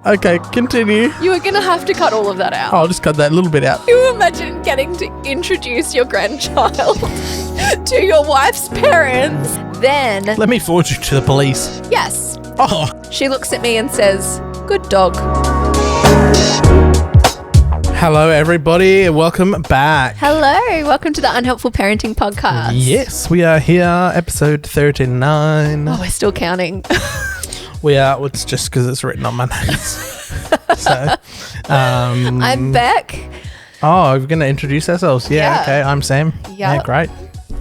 Okay, continue. You are going to have to cut all of that out. I'll just cut that little bit out. You imagine getting to introduce your grandchild to your wife's parents. Then, Let me forward you to the police. yes, Oh, she looks at me and says, "Good dog." hello everybody and welcome back. Hello, welcome to the Unhelpful Parenting Podcast. Yes, we are here, episode 39. Oh, we're still counting. We are, it's just because it's written on my notes. So, I'm Beck. oh, we're going to introduce ourselves. Yeah, Yeah. okay, I'm Sam. Yeah. Yeah, great.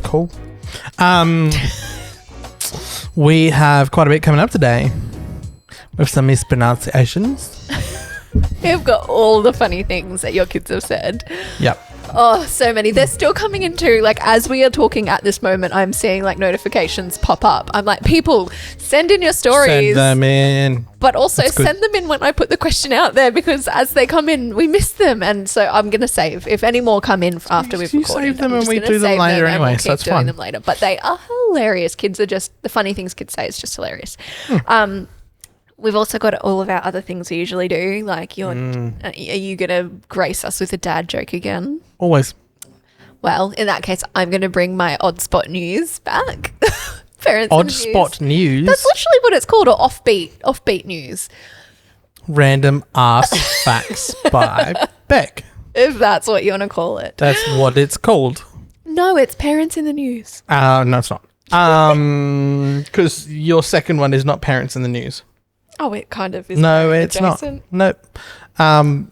Cool. We have quite a bit coming up today with some mispronunciations. You've got all the funny things that your kids have said. Yep. Oh, so many. They're still coming in too. Like, as we are talking at this moment, I'm seeing like notifications pop up. I'm like, people, send in your stories. Send them in. But also That's good. send them in when I put the question out there, because as they come in, we miss them. And so I'm going to save. If any more come in after we've You recorded, save them I'm and just we gonna do them save later and anyway, we'll so keep that's doing fine. them later. But they are hilarious. Kids are just, the funny things kids say is just hilarious. We've also got all of our other things we usually do. Like, are you going to grace us with a dad joke again? Always. Well, in that case, I'm going to bring my odd spot news back. Parents Odd and news. spot news. That's literally what it's called, or offbeat news, Random ass facts by Beck. if that's what you want to call it. That's what it's called. No, it's parents in the news. No, it's not. Because your second one is not parents in the news. Oh, it kind of is. No, it's adjacent. not. Nope.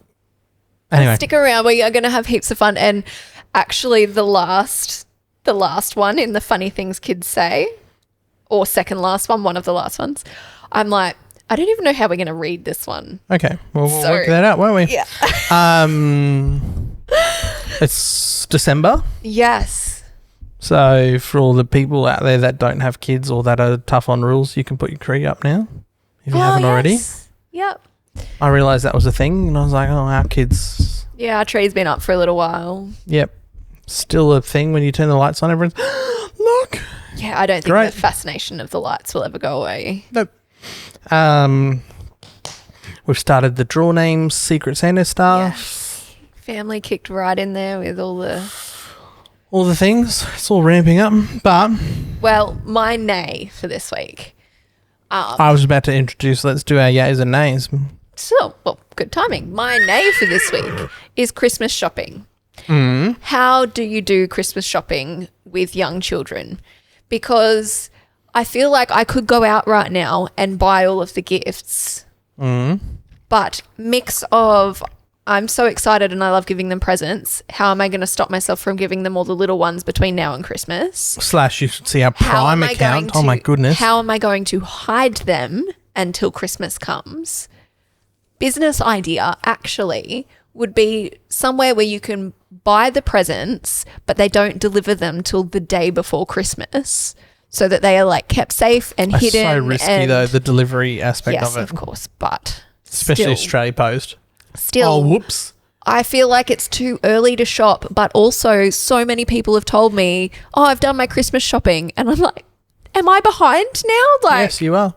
Anyway, Stick around. We are going to have heaps of fun. And actually, the last one in the funny things kids say, or second last one of the last ones, I'm like, I don't even know how we're going to read this one. okay. Well, we'll So- work that out, won't we? Yeah. It's December. Yes. So for all the people out there that don't have kids or that are tough on rules, you can put your tree up now if you haven't already. Yes. Yep. I realised that was a thing and I was like, oh, our kids. Yeah, our tree's been up for a little while. Yep. Still a thing when you turn the lights on, everyone's, look. Yeah, I don't think Great. the fascination of the lights will ever go away. Nope. We've started the draw names, Secret Santa stuff. Yes. Family kicked right in there with all the... All the things. It's all ramping up. But Well, my nay for this week. I was about to introduce, let's do our yays and nays. So, well, good timing. My nay for this week is Christmas shopping. Mm. How do you do Christmas shopping with young children? Because I feel like I could go out right now and buy all of the gifts. But mix of, I'm so excited and I love giving them presents. How am I going to stop myself from giving them all the little ones between now and Christmas? / you should see our How Prime am I account. going Oh my to- goodness. How am I going to hide them until Christmas comes? Business idea actually would be somewhere where you can buy the presents, but they don't deliver them till the day before Christmas, so that they are like kept safe and That's hidden. so risky and though, the delivery aspect yes, of it. of course, but Especially still, Australia Post. Still, Oh, whoops. I feel like it's too early to shop, but also so many people have told me, oh, I've done my Christmas shopping. And I'm like, am I behind now? Like, Yes, you are.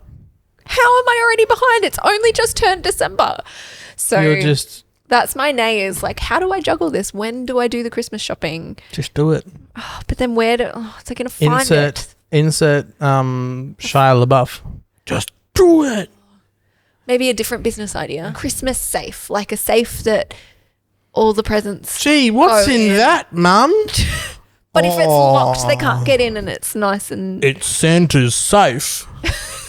how am I already behind? It's only just turned December. So You're just that's my nay, is like, how do I juggle this? When do I do the Christmas shopping? do it. Oh, but then where do, it's like going to find it? Insert Shia LaBeouf. Just do it. Maybe a different business idea. Christmas safe, like a safe that all the presents. Gee, what's Oh, in yeah. that, Mum? But if it's locked, they can't get in and it's nice and... It's Santa's safe.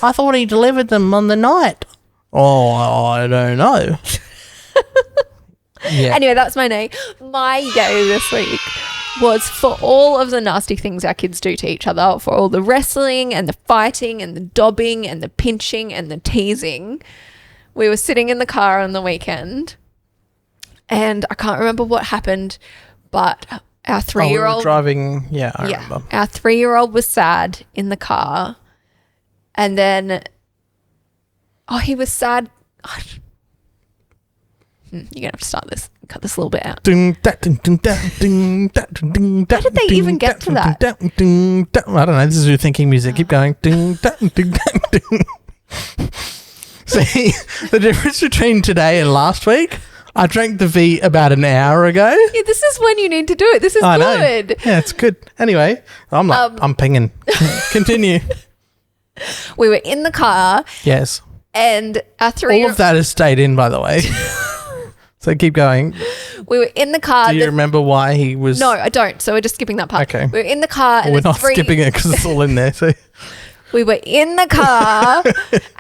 I thought he delivered them on the night. Oh, I don't know. Yeah. Anyway, that's my nay. My yay this week was for all of the nasty things our kids do to each other, for all the wrestling and the fighting and the dobbing and the pinching and the teasing. We were sitting in the car on the weekend and I can't remember what happened, but our 3-year-old... we were driving. Yeah, I remember. Our 3-year-old was sad in the car, and then, he was sad. You're gonna have to start this. Cut this little bit out. How did they even get to that? I don't know. This is your thinking music. Keep going. See, the difference between today and last week, I drank the V about an hour ago. Yeah, this is when you need to do it. This is I know. good. Yeah, it's good. Anyway, I'm pinging. Continue. We were in the car Yes. and our three... All of that has stayed in, by the way. So keep going. We were in the car. Do you remember why he was... No, I don't. So we're just skipping that part. Okay. We were in the car and We're not skipping it because it's all in there. So we were in the car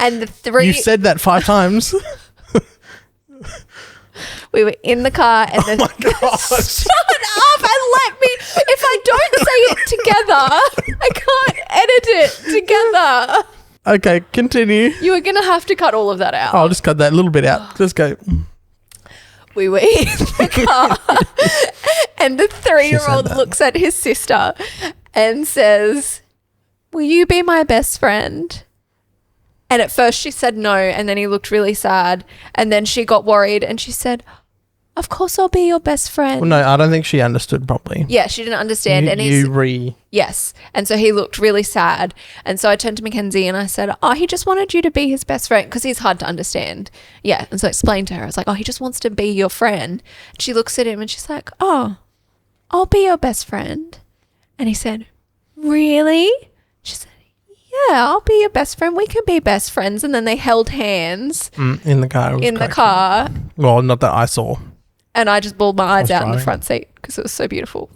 and the three... you said that 5 times. We were in the car and Oh my God. Shut up and let me... If I don't say it together, I can't edit it together. Okay, continue. You are going to have to cut all of that out. I'll just cut that little bit out. Let's go. We were in the car and the 3-year-old that. looks at his sister and says, "Will you be my best friend?" And at first she said no, and then he looked really sad, and then she got worried and she said, "Of course I'll be your best friend." Well, no, I don't think she understood properly. Yeah, she didn't understand. Yes. And so he looked really sad. And so I turned to Mackenzie and I said, "Oh, he just wanted you to be his best friend," because he's hard to understand. Yeah. And so I explained to her, I was like, "Oh, he just wants to be your friend." And she looks at him and she's like, "Oh, I'll be your best friend." And he said, "Really?" She said, "Yeah, I'll be your best friend. We can be best friends." And then they held hands In the car. It was in the great. car. Well, not that I saw. And I just bawled my eyes out in the driving. front seat because it was so beautiful.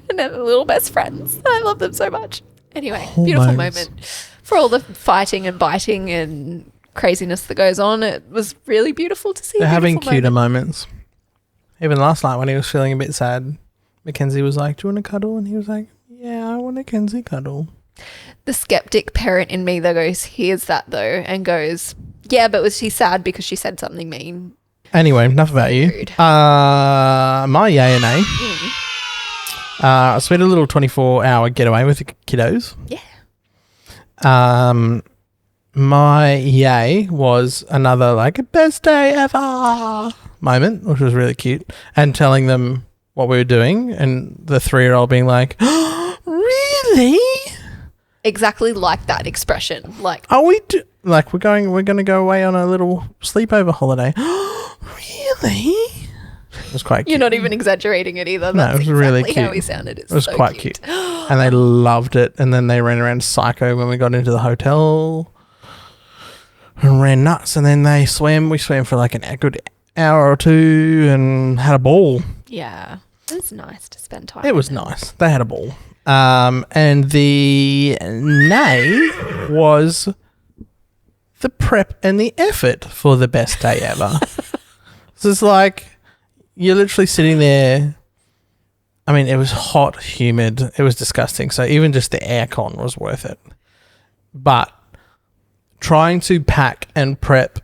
And they're the little best friends. I love them so much. Anyway, beautiful moment. For all the fighting and biting and craziness that goes on, it was really beautiful to see. They're having beautiful cuter moment. moments. Even last night when he was feeling a bit sad, Mackenzie was like, "Do you want to cuddle?" And he was like, "Yeah, I want a Kenzie cuddle." The skeptic parent in me, though, hears that, though, and goes, "Yeah, but was he sad because she said something mean?" Anyway, enough about you. Rude. My yay and nay. So we had a little 24-hour getaway with the kiddos. Yeah. My yay was another like best day ever moment, which was really cute, and telling them what we were doing, and the 3-year-old being like, "Really? Exactly like that expression. Like, Are we like we're going to go away on a little sleepover holiday?" Really? It was quite cute. you're not even exaggerating it either. No, That's it was really exactly how cute. he sounded. It's It was so quite cute. And they loved it. And then they ran around psycho when we got into the hotel and ran nuts. And then they swam. We swam for like a good hour or two and had a ball. Yeah. It was nice to spend time It was with them. nice. They had a ball. And the nay was the prep and the effort for the best day ever. So it's like you're literally sitting there. I mean, it was hot, humid. It was disgusting. So even just the aircon was worth it. But trying to pack and prep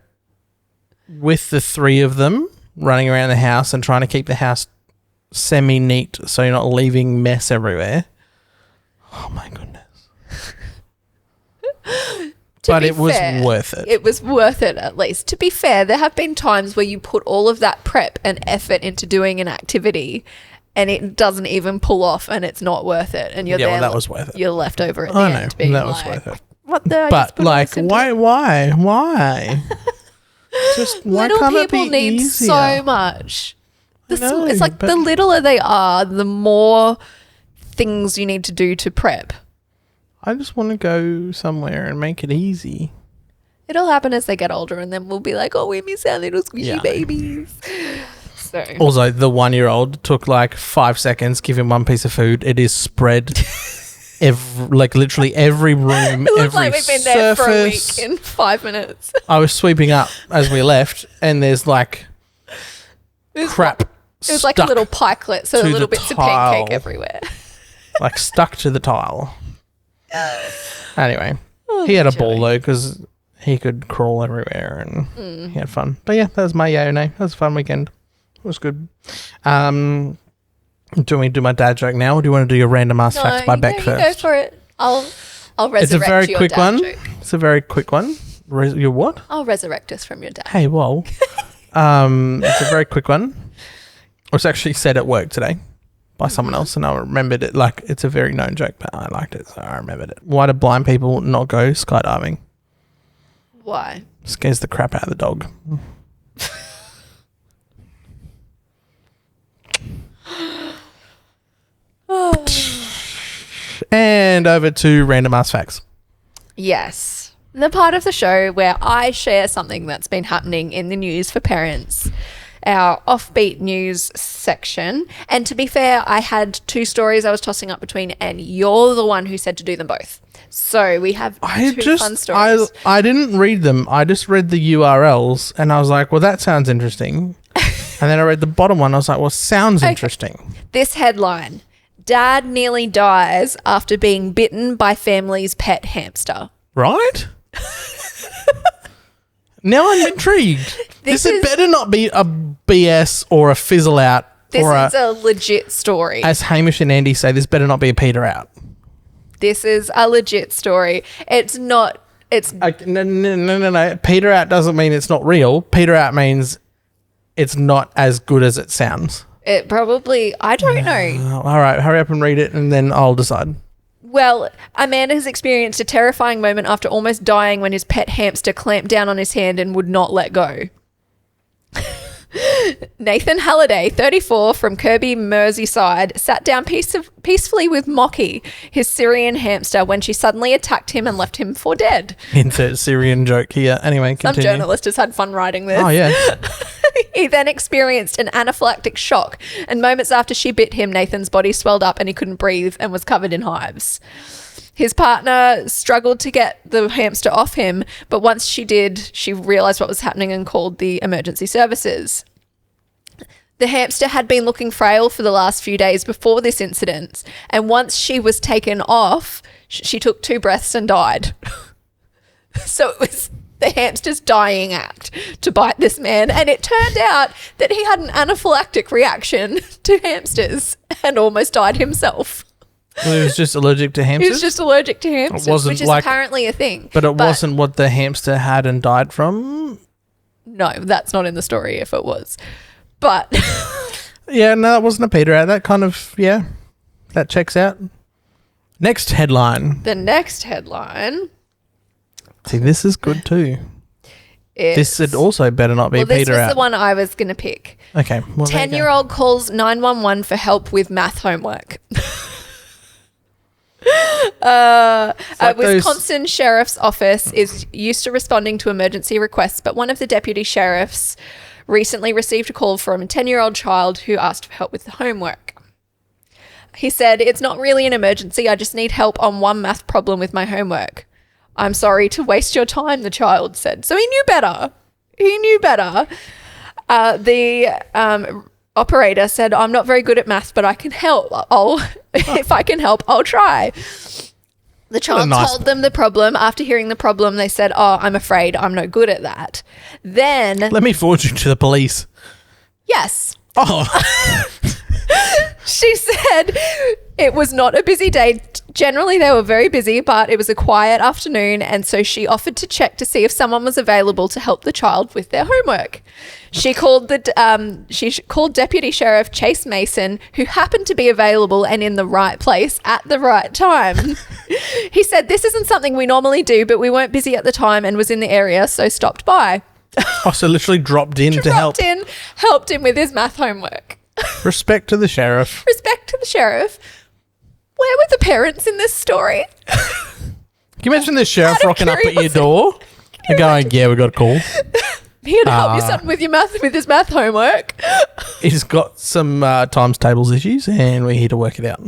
with the 3 of them running around the house and trying to keep the house semi-neat so you're not leaving mess everywhere. Oh, my goodness. But be it was fair, worth it. It was worth it, at least. To be fair, there have been times where you put all of that prep and effort into doing an activity and it doesn't even pull off and it's not worth it. And you're Yeah, well, there, that was worth it. You're left over at the I know. end being That was like, worth it. what the? I just But, put all like, this into it. why? Just why Little can't it people be need easier? so much. know, It's like but- the littler they are, the more things you need to do to prep. I just want to go somewhere and make it easy. It'll happen as they get older and then we'll be like, oh, we miss our little squishy Yeah. babies. So Also, the 1-year-old took like 5 seconds, give him one piece of food. It is spread literally every room, it looks every like we've been there for a week surface. in 5 minutes. I was sweeping up as we left, and there's like crap. It was like a little pikelet, so to little the bits of tile. pancake everywhere. like stuck to the tile. Anyway, he had a ball though because he could crawl everywhere and he had fun. But yeah, that was my yay or nay. That was a fun weekend. It was good. Do you want me to do my dad joke now, or do you want to do your random ass facts by Beck you first? go for it. I'll resurrect It's a very your quick dad one. joke. It's a very quick one. Your what? I'll resurrect us from your dad. Hey, whoa. It's a very quick one. It was actually said at work today by someone else, and I remembered it. Like, it's a very known joke, but I liked it, so I remembered it. Why do blind people not go skydiving? Why? Scares the crap out of the dog. And over to random ass facts. Yes. The part of the show where I share something that's been happening in the news for parents, our offbeat news section. And to be fair, I had 2 stories I was tossing up between, and you're the one who said to do them both. So we have two fun stories. I didn't read them. I just read the URLs and I was like, well, that sounds interesting. And then I read the bottom one. I was like, well, sounds interesting. This headline: Dad nearly dies after being bitten by family's pet hamster. Right? Now I'm intrigued. This better not be a BS or a fizzle out. This is a legit story. As Hamish and Andy say, this better not be a peter out. This is a legit story. It's not. It's no. Peter out doesn't mean it's not real. Peter out means it's not as good as it sounds. It probably. I don't know. All right, hurry up and read it, and then I'll decide. Well, a man has experienced a terrifying moment after almost dying when his pet hamster clamped down on his hand and would not let go. Nathan Halliday, 34, from Kirby, Merseyside, sat down peacefully with Mocky, his Syrian hamster, when she suddenly attacked him and left him for dead. Insert Syrian joke here. Anyway, continue. Some journalist has had fun writing this. Oh, yeah. He then experienced an anaphylactic shock, and moments after she bit him, Nathan's body swelled up and he couldn't breathe and was covered in hives. His partner struggled to get the hamster off him, but once she did, she realised what was happening and called the emergency services. The hamster had been looking frail for the last few days before this incident, and once she was taken off, she took 2 breaths and died. So it was the hamster's dying act to bite this man, and it turned out that he had an anaphylactic reaction to hamsters and almost died himself. Well, he was just allergic to hamsters? He was just allergic to hamsters, which is apparently a thing. But it wasn't what the hamster had and died from? No, that's not in the story if it was. But... yeah, no, that wasn't a peter out. That kind of, yeah, that checks out. Next headline. The next headline... See, this is good too. This would also better not be peter out. This was the one I was going to pick. Okay. Well, 10-year-old calls 911 for help with math homework. Wisconsin Sheriff's Office is used to responding to emergency requests, but one of the deputy sheriffs recently received a call from a 10-year-old child who asked for help with the homework. He said, "It's not really an emergency. I just need help on one math problem with my homework." "I'm sorry to waste your time," the child said. So he knew better. The operator said, "I'm not very good at math, but I can help. If I can help, I'll try." The child told them the problem. After hearing the problem, they said, "Oh, I'm afraid I'm no good at that." Then... Let me forward you to the police. Yes. Oh. She said it was not a busy day. Generally, they were very busy, but it was a quiet afternoon, and so she offered to check to see if someone was available to help the child with their homework. She called Deputy Sheriff Chase Mason, who happened to be available and in the right place at the right time. He said, "This isn't something we normally do, but we weren't busy at the time and was in the area, so stopped by." Oh, so literally dropped in to help. Helped him with his math homework. Respect to the sheriff. Respect to the sheriff. Where were the parents in this story? Can you imagine the sheriff rocking up at your door and going, "Yeah, we got a call. Here to help your son with his math homework." He's got some times tables issues and we're here to work it out.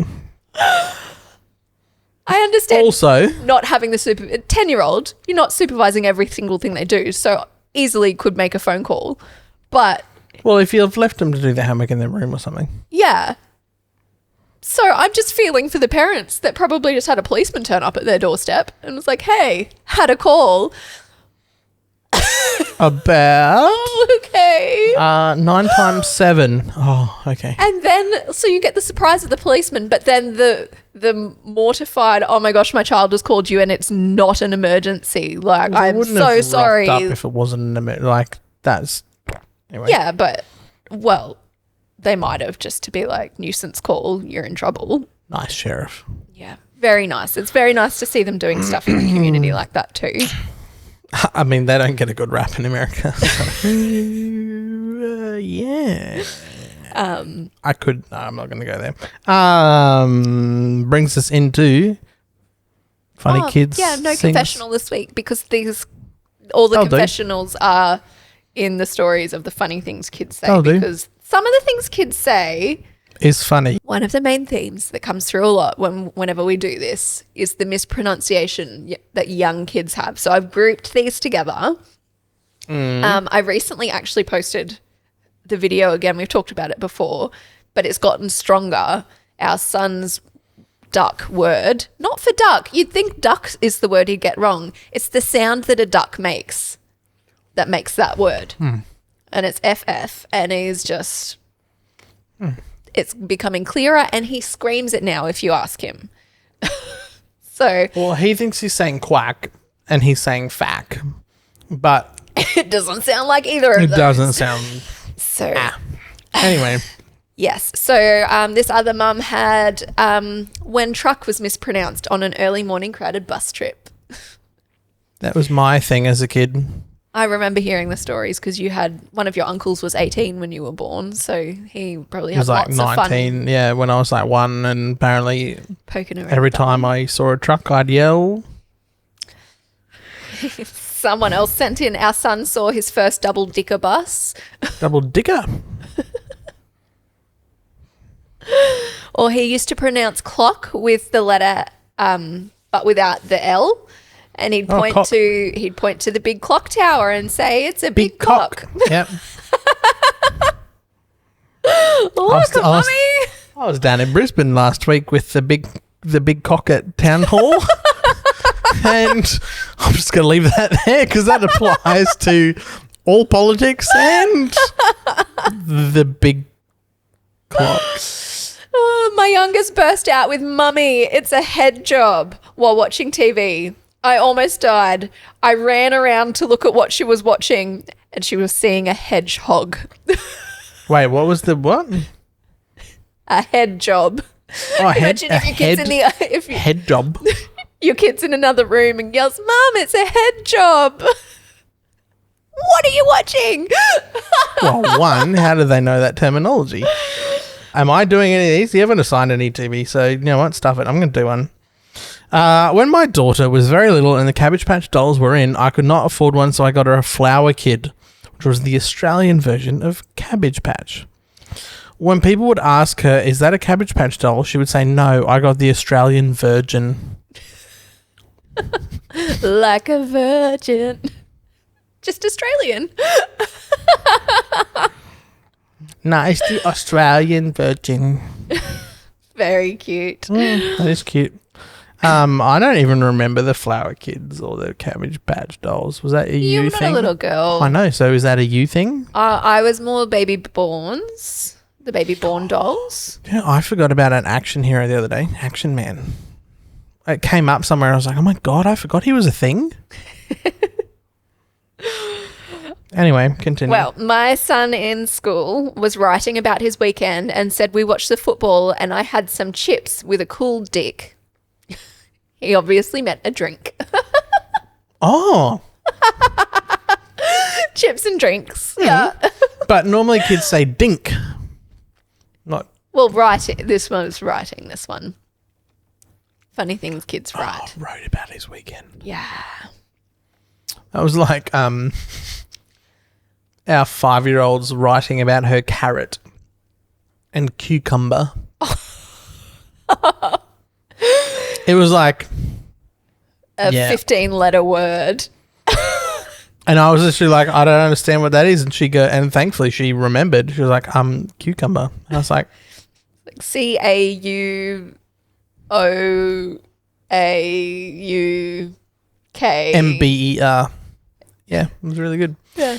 I understand. Also, not having the 10-year-old, you're not supervising every single thing they do, so easily could make a phone call. But... well, if you've left them to do their homework in their room or something. Yeah. So I'm just feeling for the parents that probably just had a policeman turn up at their doorstep and was like, "Hey, had a call." About? Okay. 9 times 7. Oh, okay. And then, so you get the surprise of the policeman, but then the mortified, "Oh my gosh, my child has called you and it's not an emergency." Like, I'm so sorry. Up if it wasn't an emergency. Like, that's... Anyway. Yeah, but, well... they might have, just to be like, "Nuisance call, you're in trouble." Nice sheriff. Yeah, very nice. It's very nice to see them doing stuff in the community like that too. I mean, they don't get a good rap in America. So. Yeah. I could. No, I'm not going to go there. Brings us into funny kids. Yeah, no sings. confessional this week because all the I'll confessionals are in the stories of the funny things kids say. I'll do. Because some of the things kids say Is funny. one of the main themes that comes through a lot whenever we do this is the mispronunciation that young kids have. So I've grouped these together. I recently actually posted the video again. We've talked about it before, but it's gotten stronger. Our son's duck word, not for duck. You'd think duck is the word he'd get wrong. It's the sound that a duck makes that makes that word. And it's FF, and he's just... It's becoming clearer, and he screams it now if you ask him. So... Well, he thinks he's saying quack, and he's saying fack, but... It doesn't sound like either of those. It doesn't sound... So... Anyway... Yes. So this other mum had when truck was mispronounced on an early morning crowded bus trip. That was my thing as a kid. I remember hearing the stories because you had one of your uncles was 18 when you were born, so he probably He had was like lots 19, of fun yeah, when I was like 1, and apparently poking around. every time I saw a truck, I'd yell. Someone else sent in, our son saw his first double dicker bus. Double dicker. Or he used to pronounce clock with the letter but without the L, and he'd point to the big clock tower and say it's a big cock. Yep. Look, Mummy. I was down in Brisbane last week with the big cock at Town Hall. And I'm just going to leave that there because that applies to all politics and the big clocks. Oh, my youngest burst out with, Mummy, it's a head job, while watching TV. I almost died. I ran around to look at what she was watching, and she was seeing a hedgehog. Wait, what was the what? A head job. Oh, Imagine if your kid's head job. Your kid's in another room and yells, Mum, it's a head job. What are you watching? Well, one, how do they know that terminology? Am I doing any of these? You haven't assigned any to me, so you know what? Stuff it. I'm going to do one. When my daughter was very little and the Cabbage Patch dolls were in, I could not afford one, so I got her a Flower Kid, which was the Australian version of Cabbage Patch. When people would ask her, is that a Cabbage Patch doll? She would say, no, I got the Australian Virgin. Like a virgin. Just Australian. No, it's the Australian Virgin. Very cute. That is cute. I don't even remember the Flower Kids or the Cabbage Patch dolls. Was that a you You're thing? not a little girl. I know. So is that a you thing? I was more baby borns. The baby born dolls. Yeah, I forgot about an action hero the other day. Action Man. It came up somewhere. I was like, oh my God, I forgot he was a thing. Anyway, continue. Well, my son in school was writing about his weekend and said we watched the football and I had some chips with a cool dick. He obviously meant a drink. Oh. Chips and drinks. Yeah. But normally kids say dink. Not. Well, this one was writing this one. Funny things kids write. Oh, wrote about his weekend. Yeah. That was like our 5-year-old's writing about her carrot and cucumber. It was like a 15-letter word. And I was literally like, I don't understand what that is. And and thankfully she remembered. She was like, cucumber. And I was like CAUOAUK. MBER. Yeah, it was really good. Yeah.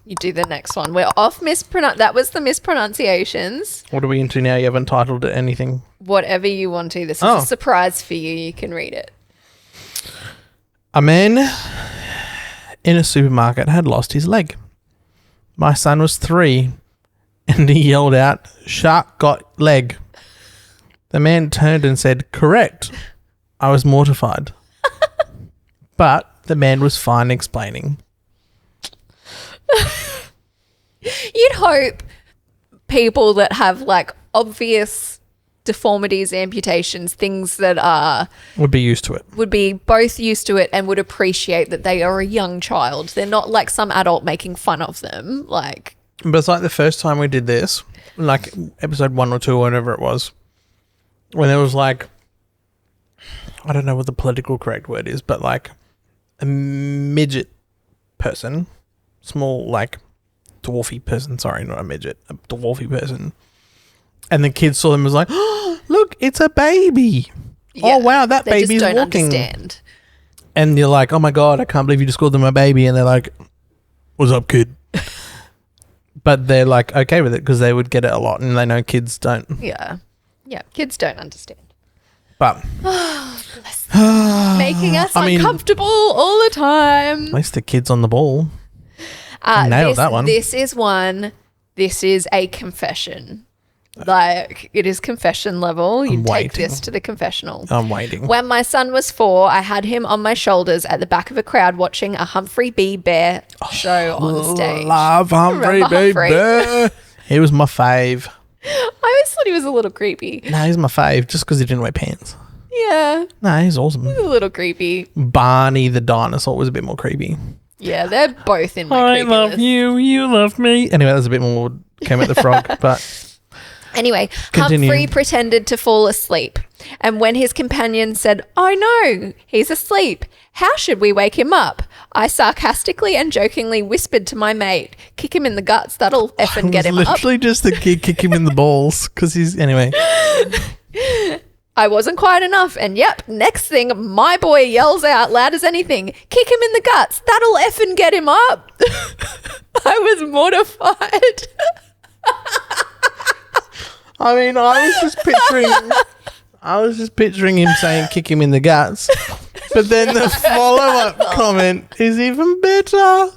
You do the next one. We're off that was the mispronunciations. What are we into now? You haven't titled it anything. Whatever you want to. This is a surprise for you. You can read it. A man in a supermarket had lost his leg. My son was 3 and he yelled out, "Shark got leg." The man turned and said, "Correct." I was mortified. But the man was fine explaining. You'd hope people that have like obvious deformities, amputations, things that are Would be used to it. would be both used to it and would appreciate that they are a young child. They're not like some adult making fun of them. Like, But it's like the first time we did this, like episode 1 or 2 or whatever it was, when there was like, I don't know what the political correct word is, but like a midget person, small, like dwarfy person, sorry, not a midget, a dwarfy person. And the kids saw them and was like, oh, look, it's a baby. yeah, Oh, wow, that they baby's just don't walking. understand. And you're like, oh my God, I can't believe you just called them a baby. And they're like, what's up, kid? But they're like okay with it because they would get it a lot and they know kids don't. Yeah. Yeah. Kids don't understand. But Making us I mean- uncomfortable all the time. at least the kid's on the ball. Nailed that one. This is one. This is a confession. Like, it is confession level. You take waiting. this to the confessional. I'm waiting. When my son was 4, I had him on my shoulders at the back of a crowd watching a Humphrey B. Bear show on stage. Love Humphrey, Remember Humphrey? baby. He was my fave. I always thought he was a little creepy. No, he's my fave just because he didn't wear pants. Yeah, No, he's awesome. a little creepy. Barney the dinosaur was a bit more creepy. Yeah, they're both in my I creepy love list. you, you love me. Anyway, that's a bit more Kermit the Frog, but Anyway, Continue. Humphrey pretended to fall asleep. And when his companion said, "Oh no, he's asleep. How should we wake him up?" I sarcastically and jokingly whispered to my mate, "Kick him in the guts, that'll effing get him up." literally just the kid kick him in the balls because he's anyway. I wasn't quiet enough, and yep, next thing, my boy yells out loud as anything, "Kick him in the guts, that'll effing get him up." I was mortified. I mean, I was just picturing him saying kick him in the guts. But then the follow-up comment is even better.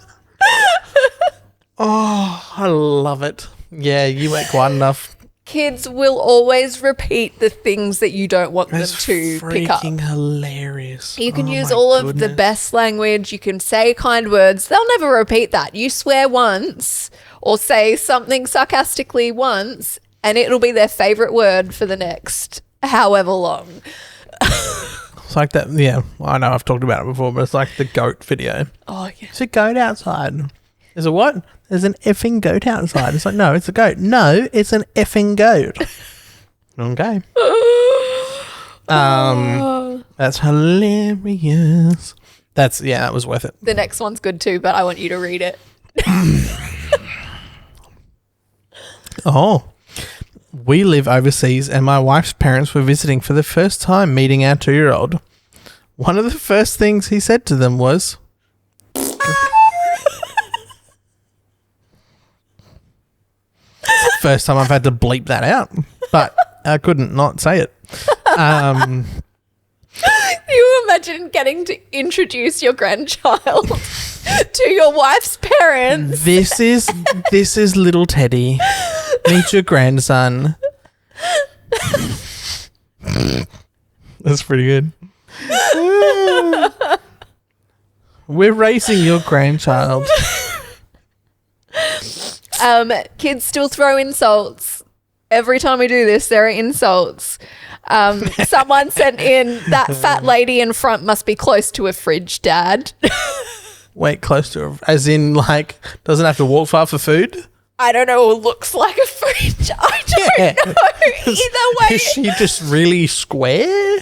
Oh, I love it. Yeah, you ain't quite enough. Kids will always repeat the things that you don't want That's them to pick up. freaking hilarious. You can Oh use my all of the goodness. best language. You can say kind words. They'll never repeat that. You swear once or say something sarcastically once, and it'll be their favorite word for the next however long. It's like that, yeah. Well, I know I've talked about it before, but it's like the goat video. Oh, yeah. There's a goat outside. There's a what? There's an effing goat outside. It's like, no, it's a goat. No, it's an effing goat. Okay. That's hilarious. That was worth it. The next one's good too, but I want you to read it. Oh. We live overseas and my wife's parents were visiting for the first time meeting our 2-year-old. One of the first things he said to them was, first time I've had to bleep that out, but I couldn't not say it. You imagine getting to introduce your grandchild to your wife's parents. This is little Teddy. Meet your grandson. That's pretty good. We're racing your grandchild. Kids still throw insults. Every time we do this, there are insults. Someone sent in, "That fat lady in front must be close to a fridge, Dad." Wait, close to her, as in like doesn't have to walk far for food. I don't know, looks like a fridge. I don't Yeah. know. Either way, Is she just really square?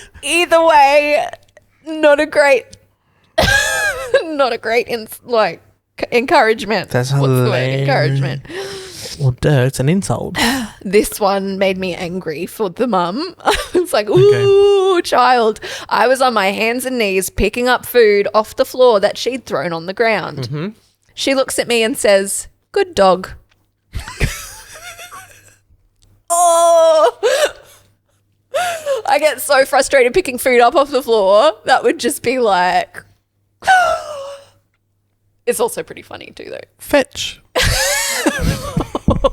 not a great, encouragement. That's What's the word? hilarious. Encouragement. Well, duh, it's an insult. This one made me angry for the mum. It's like, ooh, child. I was on my hands and knees picking up food off the floor that she'd thrown on the ground. Mm-hmm. She looks at me and says, "Good dog." Oh, I get so frustrated picking food up off the floor. That would just be like, it's also pretty funny too, though. Fetch.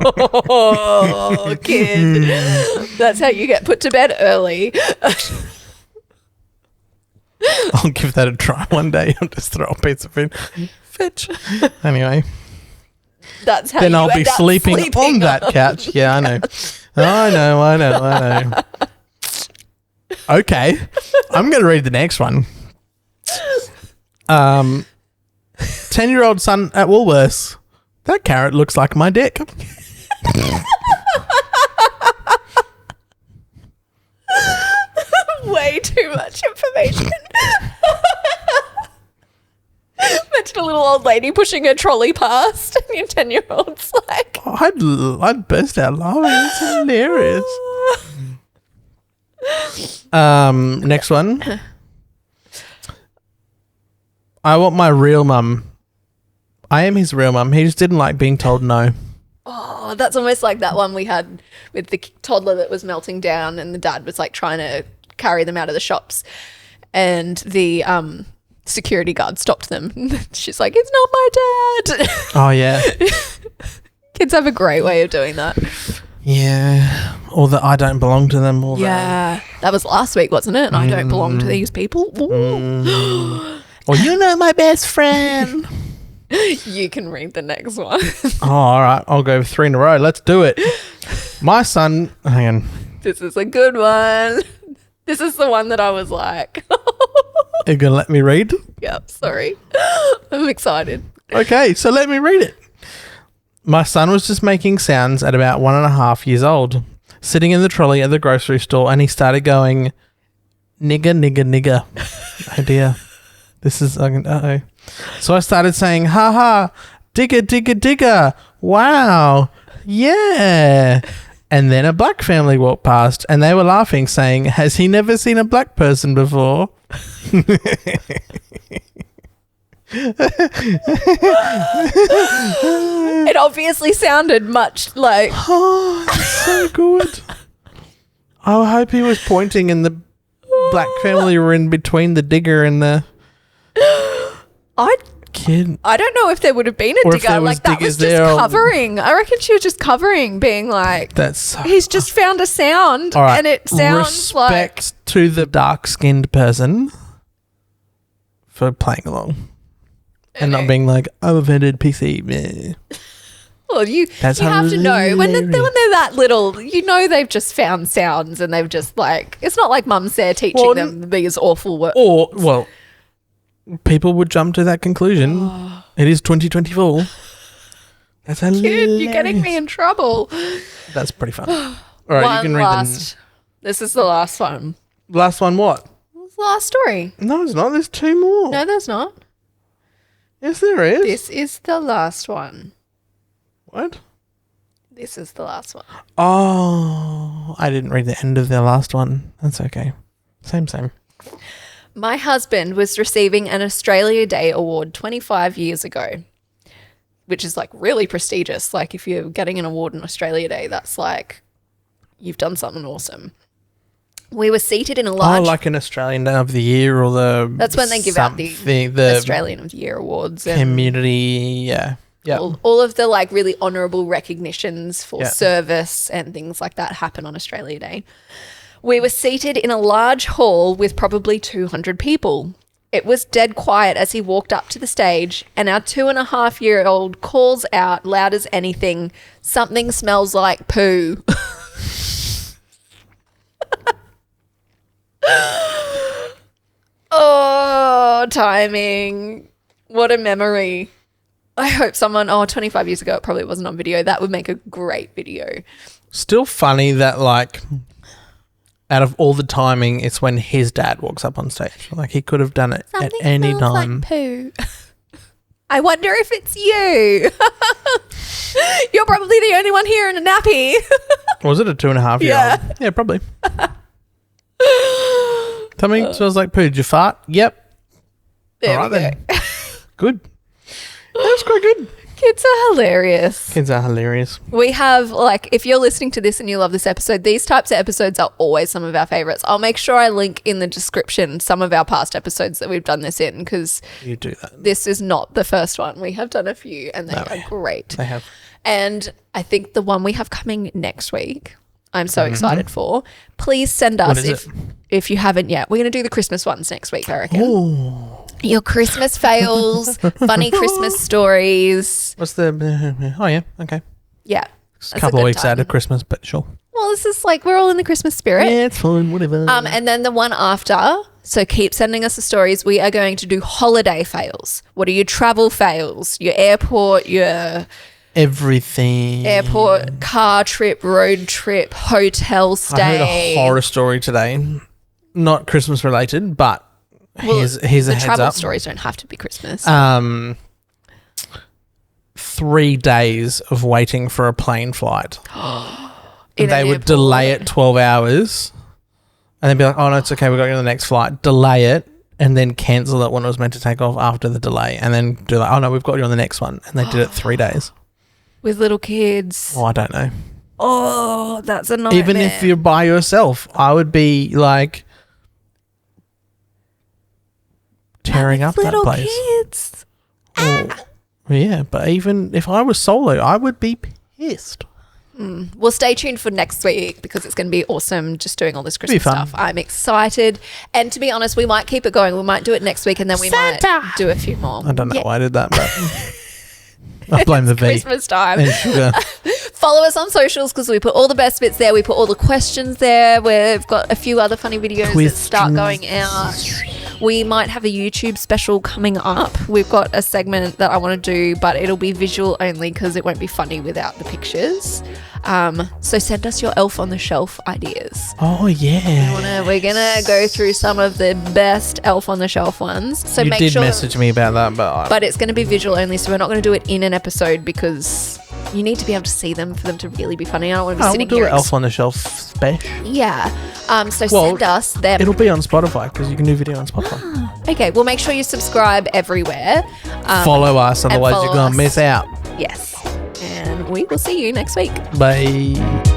Oh, kid. That's how you get put to bed early. I'll give that a try one day. I'll just throw a piece of food. Fetch. Anyway. That's how Then you I'll be end up sleeping on that couch. Yeah, I know. I know. Okay. I'm going to read the next one. 10-year-old son at Woolworths. That carrot looks like my dick. Way too much information. Imagine a little old lady pushing her trolley past and your 10-year-old's like... I'd burst out laughing. It's hilarious. Next one. I want my real mum. I am his real mum. He just didn't like being told no. Oh, that's almost like that one we had with the toddler that was melting down and the dad was like trying to carry them out of the shops and the security guard stopped them. She's like, it's not my dad. Oh, yeah. Kids have a great way of doing that. Yeah. Or that I don't belong to them. Or that was last week, wasn't it? And I don't belong to these people. Or you know my best friend. You can read the next one. Oh, all right. I'll go 3 in a row. Let's do it. My son, hang on. This is a good one. This is the one that I was like. You're going to let me read? Yep, sorry. I'm excited. Okay, so let me read it. My son was just making sounds at about 1.5 years old, sitting in the trolley at the grocery store, and he started going, nigger, nigger, nigger. Oh, dear. This is, uh-oh. So I started saying, ha ha, digger, digger, digger. Wow. Yeah. And then a black family walked past and they were laughing, saying, has he never seen a black person before? It obviously sounded much like... Oh, that's so good. I hope he was pointing and the black family were in between the digger and the... kid. I don't know if there would have been a digger. Like that was just covering. I reckon she was just covering, being like, "That's so he's just found a sound, right. And it sounds like." Respect to the dark-skinned person for playing along and not being like, "I'm offended, PC." Meh. Well, you have to know when they're that little. You know, they've just found sounds and they've just like. It's not like mum's there teaching them these awful words. Or people would jump to that conclusion. It is 2024. That's hilarious. Kid, you're getting me in trouble. That's pretty fun. All right, you can read This is the last one. Last one what? It's the last story. No, it's not. There's 2 more. No, there's not. Yes, there is. This is the last one. What? This is the last one. Oh, I didn't read the end of the last one. That's okay. Same. My husband was receiving an Australia Day award 25 years ago, which is like really prestigious. Like if you're getting an award on Australia Day, that's like you've done something awesome. We were seated in a large... Oh, like an Australian Day of the Year or the... That's when they give out the Australian of the Year awards. And community, yeah. All of the like really honourable recognitions for service and things like that happen on Australia Day. We were seated in a large hall with probably 200 people. It was dead quiet as he walked up to the stage, and our 2.5-year-old calls out loud as anything, "Something smells like poo." Oh, timing. What a memory. I hope someone, 25 years ago, it probably wasn't on video. That would make a great video. Still funny that like... out of all the timing, it's when his dad walks up on stage. Like he could have done it at any time. Like poo. I wonder if it's you. You're probably the only one here in a nappy. Was it a 2.5-year-old? Yeah, probably. Something smells like poo. Did you fart? Yep. There all right, we go. Good. That's quite good. Kids are hilarious. Kids are hilarious. We have, like, if you're listening to this and you love this episode, these types of episodes are always some of our favorites. I'll make sure I link in the description some of our past episodes that we've done this in, because you do that. This is not the first one. We have done a few and they are great. They have. And I think the one we have coming next week, I'm so excited for. Please send us is if you haven't yet. We're going to do the Christmas ones next week, I reckon. Ooh. Your Christmas fails, funny Christmas stories. What's the... Oh, yeah. Okay. Yeah. It's a couple of weeks out of Christmas, but sure. Well, this is like we're all in the Christmas spirit. Yeah, it's fine. Whatever. And then the one after, so keep sending us the stories. We are going to do holiday fails. What are your travel fails? Your airport, your... Everything. Airport, car trip, road trip, hotel stay. I heard a horror story today. Not Christmas related, but here's a heads up. The travel up. stories don't have to be Christmas. 3 days of waiting for a plane flight. They would airport. delay it 12 hours and then be like, oh, no, it's okay. We got you on the next flight. Delay it and then cancel it when it was meant to take off after the delay and then do like, oh, no, we've got you on the next one. And they did it 3 days. With little kids. Oh, I don't know. Oh, that's a nightmare. Even if you're by yourself, I would be like tearing up that little place. Kids. Oh, yeah, but even if I was solo, I would be pissed. Well, stay tuned for next week because it's going to be awesome just doing all this be Christmas fun. stuff. I'm excited. And to be honest, we might keep it going. We might do it next week and then we might do a few more. I don't know why I did that, but I blame the V. Christmas time. And sugar. Follow us on socials because we put all the best bits there. We put all the questions there. We've got a few other funny videos that start going out. We might have a YouTube special coming up. We've got a segment that I want to do, but it'll be visual only because it won't be funny without the pictures. So send us your Elf on the Shelf ideas. Oh, yeah. We're gonna go through some of the best Elf on the Shelf ones. So You make did sure, message me about that, but it's going to be visual only. So we're not going to do it in an episode because you need to be able to see them for them to really be funny. I don't want to be sitting we'll do here. an Elf on the Shelf special. Yeah. So send us them. It'll be on Spotify because you can do video on Spotify. Okay. Well, make sure you subscribe everywhere. Follow us, otherwise follow you're going us. to miss out. Yes. And we will see you next week. Bye.